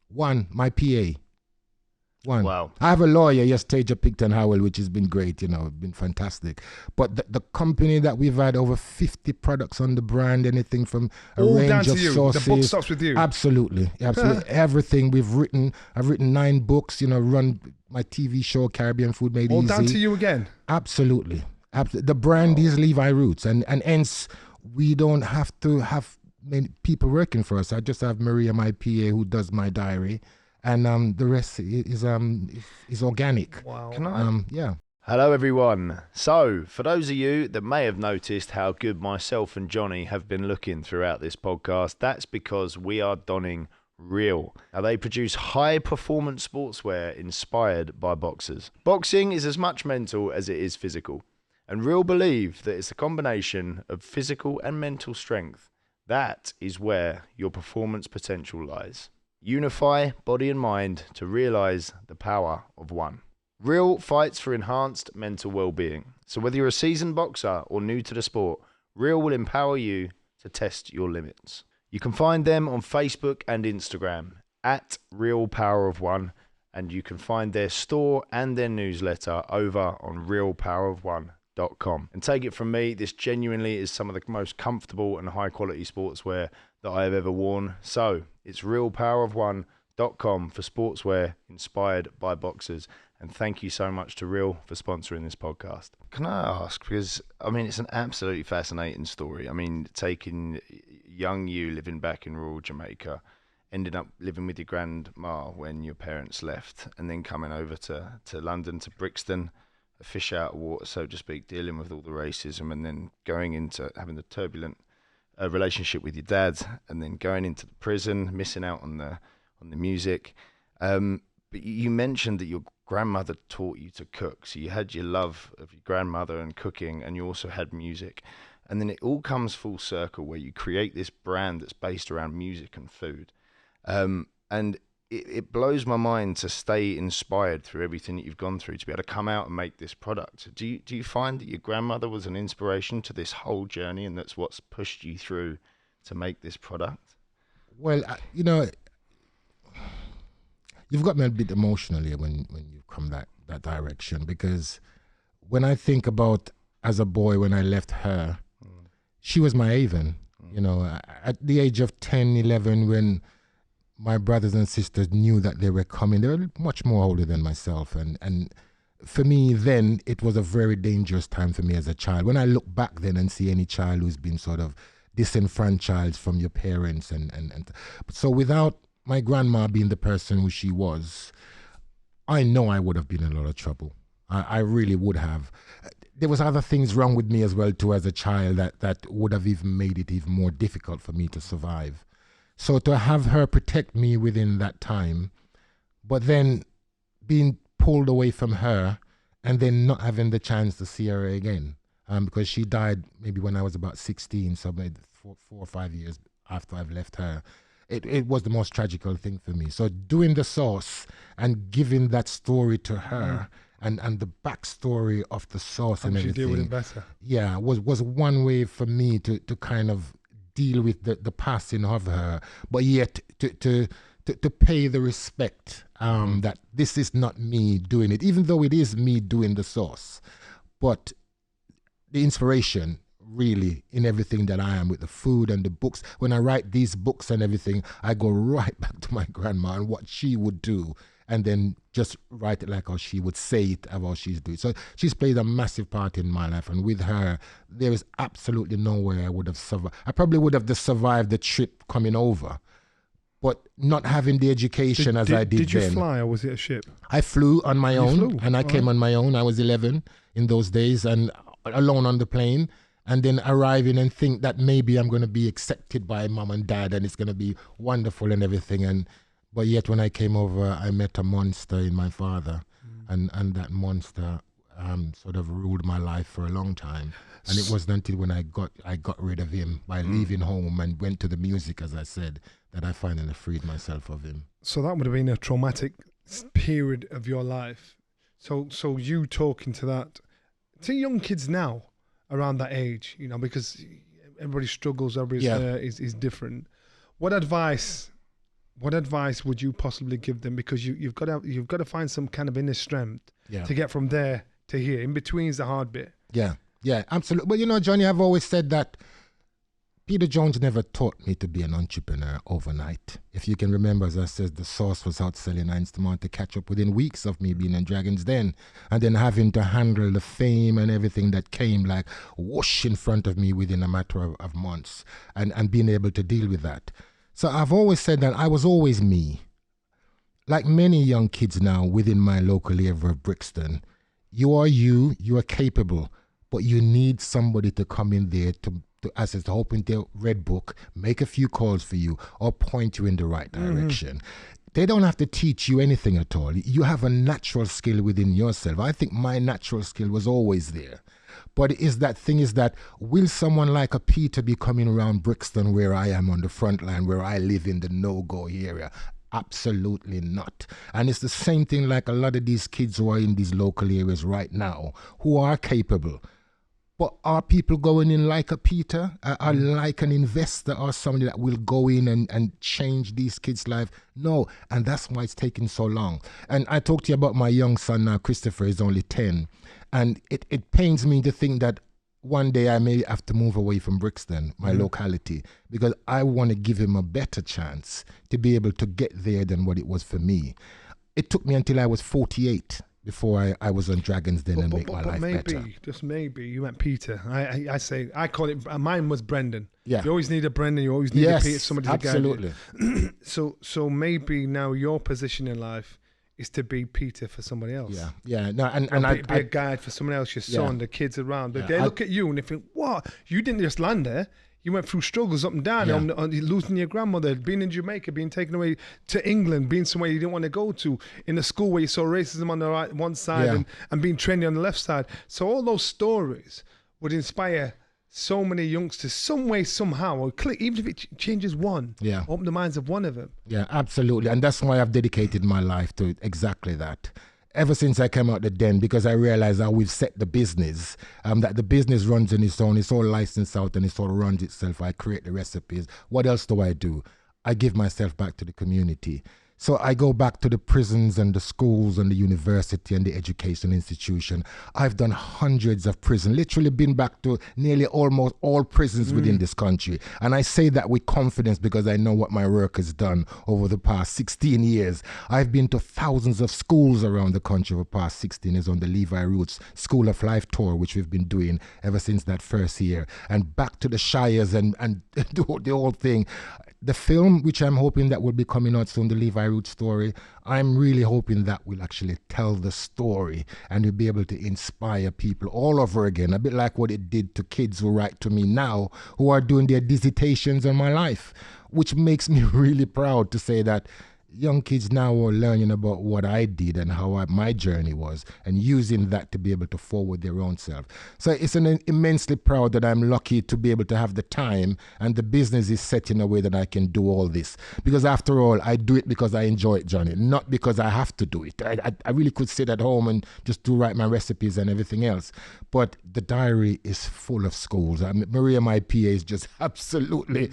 One, my PA. One. Wow. I have a lawyer, yes, Taja Picton Howell, which has been great, you know, been fantastic. But the company that we've had over 50 products on the brand, anything from a all range down of to you. sauces. The book stops with you. Absolutely. Everything we've written. I've written 9 books, you know, run my TV show, Caribbean Food Made Easy. All down to you again. Absolutely. The brand is Levi Roots, and hence we don't have to have many people working for us. I just have Maria, my PA, who does my diary, and the rest is organic. Wow. Can I? Yeah. Hello, everyone. So, for those of you that may have noticed how good myself and Johnny have been looking throughout this podcast, that's because we are donning Real. Now, they produce high-performance sportswear inspired by boxers. Boxing is as much mental as it is physical. And Real believe that it's a combination of physical and mental strength. That is where your performance potential lies. Unify body and mind to realize the power of one. Real fights for enhanced mental well-being. So whether you're a seasoned boxer or new to the sport, Real will empower you to test your limits. You can find them on Facebook and Instagram at Real Power of One, and you can find their store and their newsletter over on realpowerofone.com. And take it from me, this genuinely is some of the most comfortable and high quality sportswear that I have ever worn. So it's realpowerofone.com for sportswear inspired by boxers. And thank you so much to Real for sponsoring this podcast. Can I ask, because I mean it's an absolutely fascinating story. I mean, taking young you living back in rural Jamaica, ended up living with your grandma when your parents left, and then coming over to London, to Brixton, a fish out of water, so to speak, dealing with all the racism, and then going into having the turbulent relationship with your dad, and then going into the prison, missing out on the music, But you mentioned that your grandmother taught you to cook. So you had your love of your grandmother and cooking, and you also had music. And then it all comes full circle where you create this brand that's based around music and food. And it blows my mind to stay inspired through everything that you've gone through to be able to come out and make this product. Do you find that your grandmother was an inspiration to this whole journey, and that's what's pushed you through to make this product? Well, you've got me a bit emotionally when you come that direction, because when I think about as a boy when I left her, she was my haven. At the age of 10, 11, when my brothers and sisters knew that they were coming, they were much more older than myself. And for me then, it was a very dangerous time for me as a child. When I look back then and see any child who's been sort of disenfranchised from your parents and so without my grandma being the person who she was, I know I would have been in a lot of trouble. I really would have. There was other things wrong with me as well too as a child that would have even made it even more difficult for me to survive. So to have her protect me within that time, but then being pulled away from her and then not having the chance to see her again, because she died maybe when I was about 16, so maybe 4 or 5 years after I've left her. It was the most tragical thing for me. So doing the sauce and giving that story to her and the backstory of the sauce and everything. Deal with it better. Yeah, was one way for me to kind of deal with the passing of her, but yet to pay the respect that this is not me doing it, even though it is me doing the sauce. But the inspiration really in everything that I am with the food and the books. When I write these books and everything, I go right back to my grandma and what she would do, and then just write it like how she would say it, how she's doing. So she's played a massive part in my life, and with her, there is absolutely no way I would have survived. I probably would have just survived the trip coming over, but not having the education I did then. Did you fly, or was it a ship? I flew on my own, and I came on my own. I was 11 in those days, and alone on the plane. And then arriving and think that maybe I'm going to be accepted by mom and dad and it's going to be wonderful and everything. But yet when I came over, I met a monster in my father. And that monster sort of ruled my life for a long time. And it wasn't until when I got rid of him by leaving home and went to the music, as I said, that I finally freed myself of him. So that would have been a traumatic period of your life. So you talking to young kids now, around that age, because everybody struggles, everybody is different. What advice would you possibly give them? Because you've got to find some kind of inner strength to get from there to here. In between is the hard bit. Yeah, absolutely. Well, Johnny, I've always said that Peter Jones never taught me to be an entrepreneur overnight. If you can remember, as I said, the sauce was outselling Einstein to catch up within weeks of me being in Dragon's Den, and then having to handle the fame and everything that came like whoosh in front of me within a matter of months, and being able to deal with that. So I've always said that I was always me. Like many young kids now within my local area of Brixton, you are capable, but you need somebody to come in there to open their red book, make a few calls for you, or point you in the right direction. They don't have to teach you anything at all. You have a natural skill within yourself. I think my natural skill was always there. But will someone like a Peter be coming around Brixton where I am on the front line, where I live in the no-go area? Absolutely not. And it's the same thing like a lot of these kids who are in these local areas right now, who are capable. But are people going in like a Peter, are like an investor or somebody that will go in and change these kids' life? No, and that's why it's taking so long. And I talked to you about my young son now, Christopher is only 10. And it pains me to think that one day I may have to move away from Brixton, my locality, because I want to give him a better chance to be able to get there than what it was for me. It took me until I was 48 before I was on Dragon's Den and make my life better. Just maybe, you meant Peter. I call it, mine was Brendan. Yeah. You always need a Brendan, you always need a Peter, somebody to guide you. Absolutely. So maybe now your position in life is to be Peter for somebody else. Yeah. No, and be a guide for someone else, your son, the kids around. But they look at you and they think, what? You didn't just land there. you went through struggles up and down, on losing your grandmother, being in Jamaica, being taken away to England, being somewhere you didn't want to go to, in a school where you saw racism on the one side and being trendy on the left side. So all those stories would inspire so many youngsters some way, somehow, or click, even if it changes one, open the minds of one of them. Yeah, absolutely. And that's why I've dedicated my life to exactly that. Ever since I came out the den, because I realized how we've set the business, that the business runs on its own, it's all licensed out and it all runs itself. I create the recipes. What else do? I give myself back to the community. So I go back to the prisons and the schools and the university and the education institution. I've done hundreds of prisons, literally been back to nearly almost all prisons within this country. And I say that with confidence because I know what my work has done over the past 16 years. I've been to thousands of schools around the country over the past 16 years on the Levi Roots School of Life tour, which we've been doing ever since that first year. And back to the shires and the whole thing. The film, which I'm hoping that will be coming out soon, the Levi Roots story, I'm really hoping that will actually tell the story and will be able to inspire people all over again, a bit like what it did to kids who write to me now, who are doing their dissertations on my life, which makes me really proud to say that young kids now are learning about what I did and how my journey was and using that to be able to forward their own self. So it's immensely proud that I'm lucky to be able to have the time and the business is set in a way that I can do all this. Because after all, I do it because I enjoy it, Johnny, not because I have to do it. I really could sit at home and just write my recipes and everything else. But the diary is full of schools. Maria, my PA, is just absolutely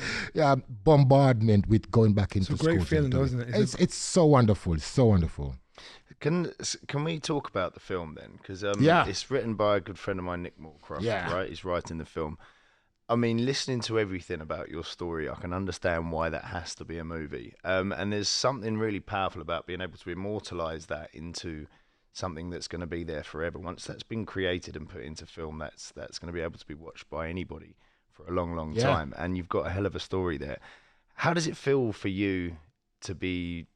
bombardment with going back into schools. It's a great feeling, isn't it? It's so wonderful. It's so wonderful. Can we talk about the film then? Because it's written by a good friend of mine, Nick Moorcroft, right? He's writing the film. I mean, listening to everything about your story, I can understand why that has to be a movie. And there's something really powerful about being able to immortalise that into something that's going to be there forever. Once that's been created and put into film, that's going to be able to be watched by anybody for a long, long time. And you've got a hell of a story there. How does it feel for you to be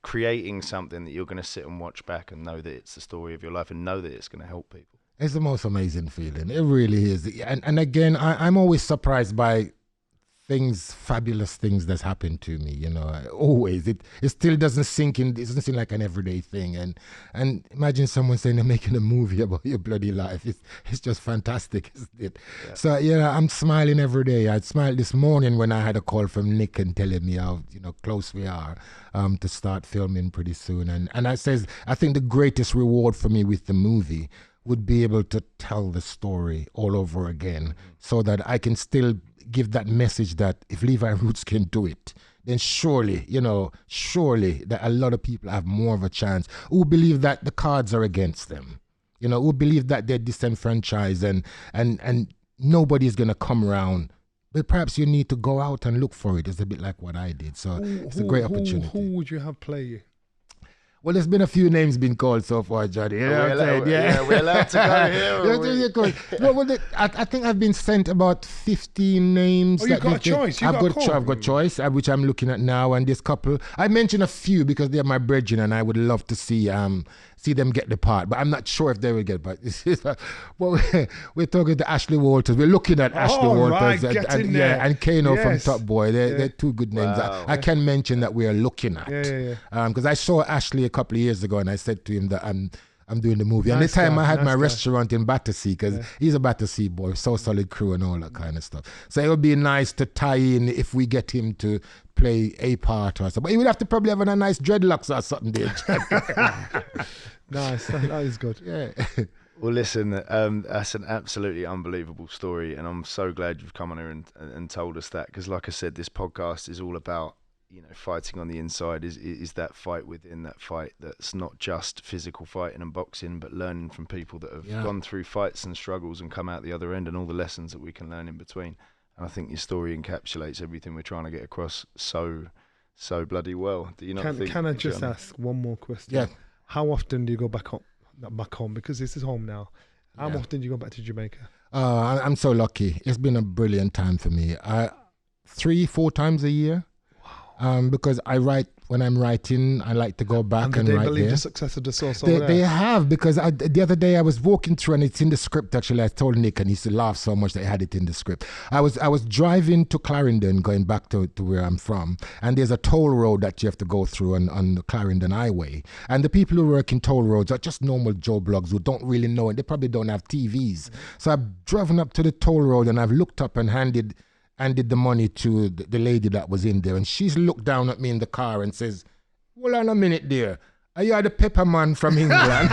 creating something that you're going to sit and watch back and know that it's the story of your life and know that it's going to help people? It's the most amazing feeling. It really is. And again, I'm always surprised by fabulous things that's happened to me, you know. Always. It still doesn't sink in. It doesn't seem like an everyday thing. And imagine someone saying they're making a movie about your bloody life. It's just fantastic, isn't it? Yeah. So, I'm smiling every day. I smiled this morning when I had a call from Nick and telling me how, close we are to start filming pretty soon. And I think the greatest reward for me with the movie would be able to tell the story all over again so that I can still give that message that if Levi Roots can do it, then surely that a lot of people have more of a chance who believe that the cards are against them, who believe that they're disenfranchised and nobody's going to come around. But perhaps you need to go out and look for it. It's a bit like what I did. So it's a great opportunity. Who would you have play you? Well, there's been a few names being called so far, Johnny. We're allowed to go here. I think I've been sent about 15 names. Oh, you've got a choice. I've got choice, which I'm looking at now. And this couple, I mentioned a few because they're my brethren, and I would love to see them get the part. But I'm not sure if they will get. But we're talking to Ashley Walters. We're looking at Ashley Walters and Kano from Top Boy. They're two good names. Wow. I can mention that we are looking at. Because I saw Ashley a couple of years ago, and I said to him that I'm doing the movie. And the time I had my restaurant in Battersea, because he's a Battersea boy, so solid crew and all that kind of stuff. So it would be nice to tie in if we get him to play a part or something. But he would have to probably have a nice dreadlocks or something there. Nice, that is good. Yeah. Well, listen, that's an absolutely unbelievable story, and I'm so glad you've come on here and told us that, because like I said, this podcast is all about fighting on the inside. Is that fight within that fight that's not just physical fighting and boxing, but learning from people that have gone through fights and struggles and come out the other end, and all the lessons that we can learn in between. And I think your story encapsulates everything we're trying to get across so bloody well. Do you not think? Can I just ask one more question? Yeah. How often do you go back home? Not back home, because this is home now. How often do you go back to Jamaica? I'm so lucky. It's been a brilliant time for me. 3-4 times a year. Because I write when I'm writing, I like to go back and they write believe there. the success of the source over there? They have, because the other day I was walking through, and it's in the script actually. I told Nick, and he used to laugh so much that I had it in the script. I was driving to Clarendon, going back to where I'm from, and there's a toll road that you have to go through on the Clarendon Highway. And the people who work in toll roads are just normal Joe Blogs who don't really know it. They probably don't have TVs. So I've driven up to the toll road, and I've looked up and handed the money to the lady that was in there, and she's looked down at me in the car and says, "Hold on a minute there. Are you the pepper man from England?"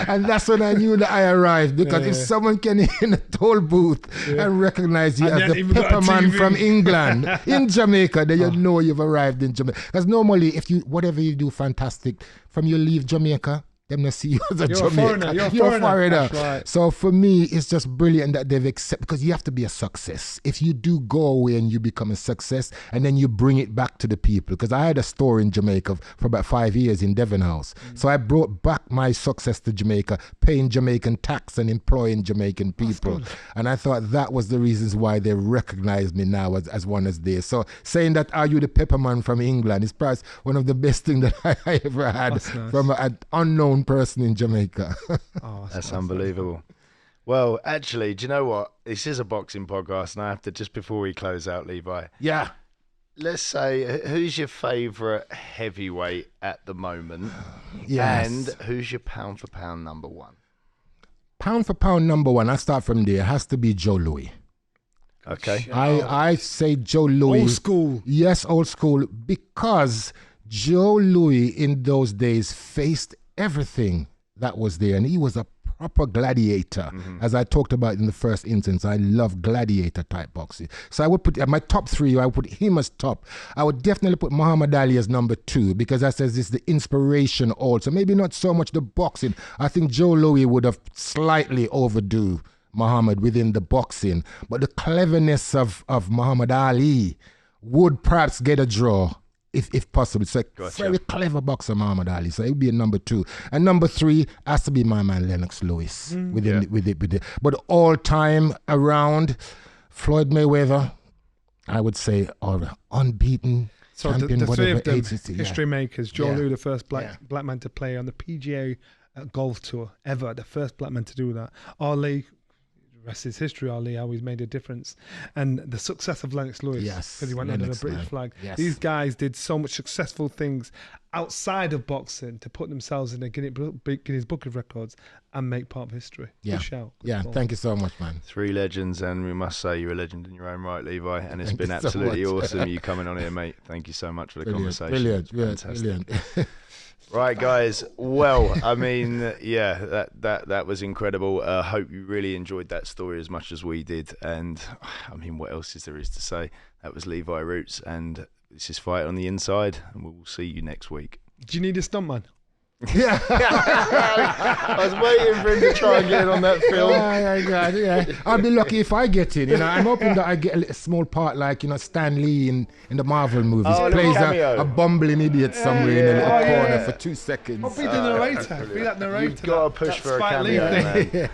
And that's when I knew that I arrived, because if someone can in a toll booth and recognize you as the pepper man from England in Jamaica, then you know you've arrived in Jamaica. Because normally, whatever you do fantastic, from you leave Jamaica, them not see you as a Jamaican. You're a foreigner. Right. So for me, it's just brilliant that they've accepted, because you have to be a success. If you do go away and you become a success, and then you bring it back to the people. Because I had a store in Jamaica for about 5 years in Devon House. So I brought back my success to Jamaica, paying Jamaican tax and employing Jamaican people. And I thought that was the reasons why they recognize me now as one as they. So saying that, "Are you the pepperman from England?" is perhaps one of the best things that I ever had from an unknown person in Jamaica. That's unbelievable. Well, actually, do you know what? This is a boxing podcast, and I have to, just before we close out, Levi. Yeah. Let's say, who's your favourite heavyweight at the moment? Yes. And who's your pound for pound number one? Pound for pound number one, I start from there, has to be Joe Louis. Okay. I say Joe Louis. Old school. Yes, old school, because Joe Louis in those days faced everything that was there, and he was a proper gladiator. As I talked about in the first instance, I love gladiator type boxing. So I would put my top three, I would put him as top. I would definitely put Muhammad Ali as number two, because I says this is the inspiration also. Maybe not so much the boxing. I think Joe Louis would have slightly overdue Muhammad within the boxing, but the cleverness of Muhammad Ali would perhaps get a draw. If possible. It's a very clever boxer, Muhammad Ali. So it would be a number two. And number three has to be my man Lennox Lewis. With it. But all time around, Floyd Mayweather, I would say, or unbeaten champion, the whatever three of them, age. history makers. Joe Louis, the first black man to play on the PGA Golf Tour ever. The first black man to do that. Ali, rest is history. Ali, how he's made a difference, and the success of Lennox Lewis, because he went under the British flag. These guys did so much successful things outside of boxing to put themselves in the Guinness Book of Records and make part of history. Good shout. Thank you so much, man. Three legends, and we must say you're a legend in your own right, Levi, and it's been absolutely awesome you coming on here, mate. Thank you so much for the conversation. Brilliant. Right, guys. Well, I mean, that was incredible. Hope you really enjoyed that story as much as we did. And I mean, what else is there to say? That was Levi Roots, and this is Fight on the Inside, and we'll see you next week. Do you need a stuntman? I was waiting for him to try and get in on that film. I'll be lucky if I get in. I'm hoping that I get a small part, like Stan Lee in the Marvel movies. Plays a bumbling idiot somewhere in a little corner for 2 seconds. I'll be the narrator. Be that narrator. You've got to push for a cameo, man.